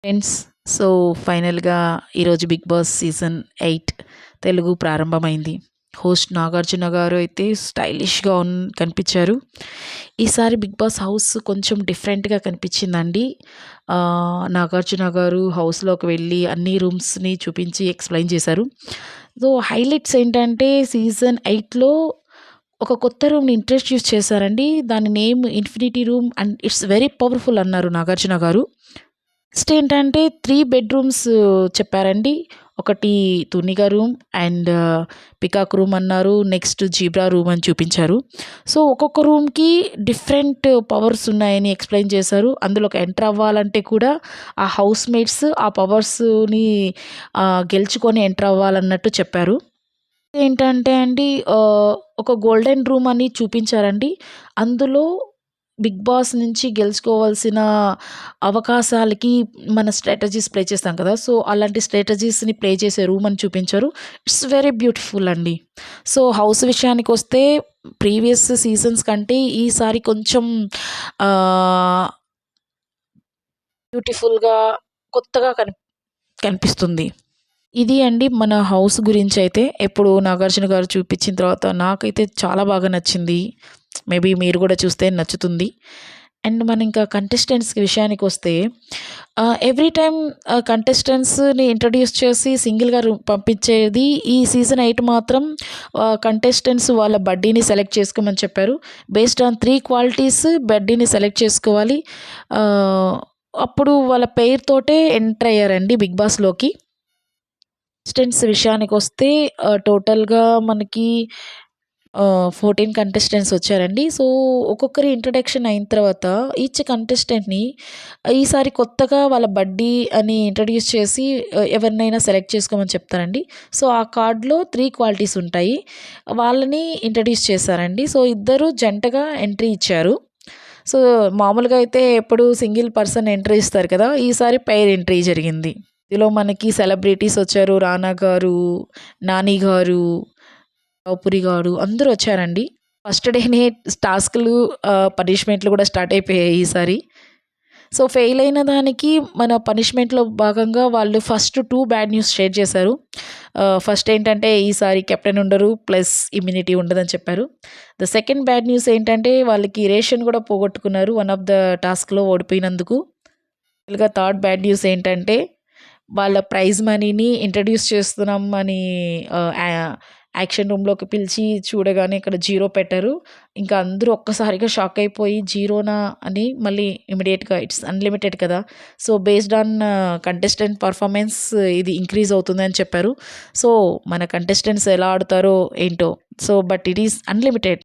Friends, so ఫైనల్‌గా ఈరోజు 'big boss' season 8 Telugu ప్రారంభమైంది. హోస్ట్ నాగార్జున గారు అయితే స్టైలిష్‌గా కనిపించారు. ఈసారి 'బిగ్ బాస్' హౌస్ కొంచెం డిఫరెంట్‌గా కనిపించిందండి. నాగార్జున గారు హౌస్‌లోకి వెళ్ళి అన్ని రూమ్స్‌ని చూపించి ఎక్స్‌ప్లెయిన్ చేశారు. సో హైలైట్స్ ఏంటంటే సీజన్ 8లో ఒక కొత్త రూమ్‌ని ఇంట్రొడ్యూస్ చేశారండి. దాని name 'infinity room' and it's very powerful అన్నారు నాగార్జున గారు. నెక్స్ట్ ఏంటంటే 3 బెడ్‌రూమ్స్ చెప్పారండి. ఒకటి తునిగ రూమ్ అండ్ పికాక్ రూమ్ అన్నారు. నెక్స్ట్ జీబ్రా రూమ్ అని చూపించారు. సో, ఒక్కొక్క రూమ్‌కి డిఫరెంట్ పవర్స్ ఉన్నాయని ఎక్స్‌ప్లెయిన్ చేశారు. అందులోకి ఎంటర్ అవ్వాలంటే కూడా ఆ హౌస్ మేట్స్ ఆ పవర్స్‌ని గెలుచుకొని ఎంటర్ అవ్వాలన్నట్టు చెప్పారు. ఏంటంటే అండి ఒక గోల్డెన్ రూమ్ అని చూపించారండి. అందులో బిగ్ బాస్ నుంచి గెలుచుకోవాల్సిన అవకాశాలకి మన స్ట్రాటజీస్ ప్లే చేస్తాం కదా! సో, అలాంటి స్ట్రాటజీస్‌ని ప్లే చేసే రూమ్ అని చూపించారు. ఇట్స్ వెరీ బ్యూటిఫుల్ అండి. సో, హౌస్ విషయానికొస్తే ప్రీవియస్ సీజన్స్ కంటే ఈసారి కొంచెం ఆహ్, బ్యూటిఫుల్‌గా కొత్తగా కనిపిస్తుంది. ఇది అండి మన హౌస్ గురించయితే. ఇప్పుడు 'నాగార్జున' గారు చూపించిన తర్వాత నాకైతే చాలా బాగా నచ్చింది. మేబీ మీరు కూడా చూస్తే నచ్చుతుంది. అండ్ మన ఇంకా కంటెస్టెంట్స్ విషయానికొస్తే ఎవ్రీ టైమ్ కంటెస్టెంట్స్‌ని ఇంట్రొడ్యూస్ చేసి సింగిల్‌గా పంపించేది. ఈ సీజన్ 8 మాత్రం కంటెస్టెంట్స్ వాళ్ళ బడ్డీని సెలెక్ట్ చేసుకోమని చెప్పారు. బేస్డ్ ఆన్ 3 క్వాలిటీస్ బడ్డీని సెలెక్ట్ చేసుకోవాలి. అప్పుడు వాళ్ళ పెయిర్ తోటే ఎంటర్ అయ్యారండి బిగ్ బాస్‌లోకి. కంటెస్టెంట్స్ విషయానికొస్తే టోటల్‌గా మనకి 14 కంటెస్టెంట్స్ వచ్చారండి. సో, ఒక్కొక్కరి ఇంట్రడక్షన్ అయిన తర్వాత ఈచ్ కంటెస్టెంట్‌ని ఈసారి కొత్తగా వాళ్ళ బడ్డీ అని ఇంట్రడ్యూస్ చేసి ఎవరినైనా సెలెక్ట్ చేసుకోమని చెప్తారండి. సో, ఆ కార్డ్‌లో 3 క్వాలిటీస్ ఉంటాయి. వాళ్ళని ఇంట్రడ్యూస్ చేశారండి. సో, ఇద్దరు జంటగా ఎంట్రీ ఇచ్చారు. సో, మామూలుగా అయితే ఎప్పుడు సింగిల్ పర్సన్ ఎంట్రీ ఇస్తారు కదా! ఈసారి పెయిర్ ఎంట్రీ జరిగింది. ఇందులో మనకి సెలబ్రిటీస్ వచ్చారు. 'రానా' గారు, 'నాని' గారు, 'రావుపురి' గారు అందరూ వచ్చారండి. ఫస్ట్ డేనే టాస్క్‌లు పనిష్మెంట్‌లు కూడా స్టార్ట్ అయిపోయాయి ఈసారి. సో, ఫెయిల్ అయిన దానికి మన పనిష్మెంట్‌లో భాగంగా వాళ్ళు ఫస్ట్ 2 బ్యాడ్ న్యూస్ షేర్ చేశారు. ఫస్ట్ ఏంటంటే ఈసారి కెప్టెన్ ఉండరు. ప్లస్ ఇమ్యూనిటీ ఉండదని చెప్పారు. ద సెకండ్ బ్యాడ్ న్యూస్ ఏంటంటే వాళ్ళకి రేషన్ కూడా పోగొట్టుకున్నారు. వన్ ఆఫ్ ద టాస్క్‌లో ఓడిపోయినందుకు. థర్డ్ బ్యాడ్ న్యూస్ ఏంటంటే వాళ్ళ ప్రైజ్ మనీని ఇంట్రడ్యూస్ చేస్తున్నాం అని యాక్షన్ రూమ్‌లోకి పిలిచి చూడగానే ఇక్కడ జీరో పెట్టారు. ఇంకా అందరూ ఒక్కసారిగా షాక్ అయిపోయి జీరోనా అని మళ్ళీ ఇమ్మీడియేట్‌గా ఇట్స్ అన్‌లిమిటెడ్ కదా! So, based on contestant performance ఇది ఇంక్రీజ్ అవుతుందని చెప్పారు. సో, మన కంటెస్టెంట్స్ ఎలా ఆడుతారో ఏంటో. So, but it is unlimited.